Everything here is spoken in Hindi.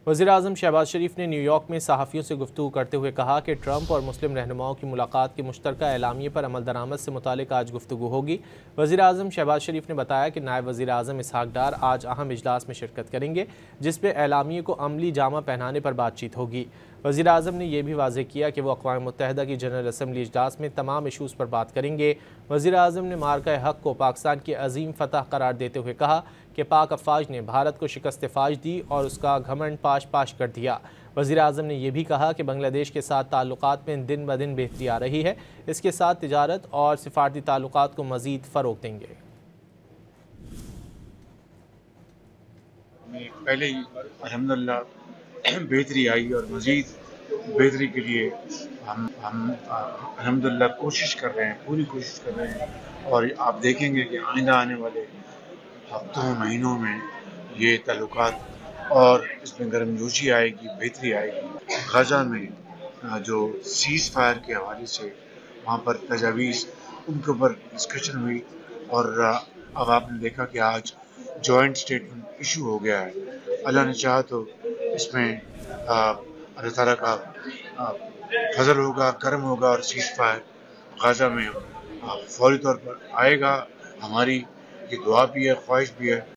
वज़ीर-ए-आज़म शहबाज शरीफ ने न्यूयॉर्क में सहाफ़ियों से गुफ्तगू करते हुए कहा कि ट्रंप और मुस्लिम रहनुमाओं की मुलाकात के मुश्तरका एलामिये पर अमल दरामद से मुतालिक आज गुफ्तगू होगी। वज़ीर-ए-आज़म शहबाज शरीफ ने बताया कि नायब वज़ीर-ए-आज़म इसहाक डार आज अहम इजलास में शिरकत करेंगे, जिसमें एलामिये को अमली जामा पहनाने पर बातचीत होगी। वज़ीर-ए-आज़म ने यह भी वाज़ेह किया कि वो अक़वाम मुत्तहिदा की जनरल असम्बली इजलास में तमाम इशूज़ पर बात करेंगे। वज़ीर-ए-आज़म ने मार्का हक़ को पाकिस्तान की अजीम फ़तह करार देते हुए कहा कि पाक अफ़वाज ने भारत को शिकस्त फ़ाज दी और उसका घमंड पाश पाश कर दिया। वज़ीर-ए-आज़म ने यह भी कहा कि बांग्लादेश के साथ ताल्लुकात में दिन ब दिन बेहतरी आ रही है, इसके साथ तिजारत और सिफारती ताल्लुकात को मज़ीद फ़रोग़ देंगे। पहले ही अल्हम्दुलिल्लाह बेहतरी आई और मज़ीद बेहतरी के लिए हम अल्हम्दुलिल्लाह कोशिश कर रहे हैं, पूरी कोशिश कर रहे हैं। और आप देखेंगे कि आइंदा आने वाले हफ्तों महीनों में ये ताल्लुकात और इसमें गर्मजोशी आएगी, बेहतरी आएगी। गाज़ा में जो सीज़ फायर के हवाले से वहाँ पर तजावीज़ उनके ऊपर डिस्कशन हुई और अब आपने देखा कि आज जॉइंट स्टेटमेंट इशू हो गया है। अल्लाह ने चाहा तो इसमें अल्लाह ताला का फजल होगा, करम होगा और सीज़ फायर गाज़ा में फौरी तौर पर आएगा। हमारी ये दुआ भी है, ख्वाहिश भी है।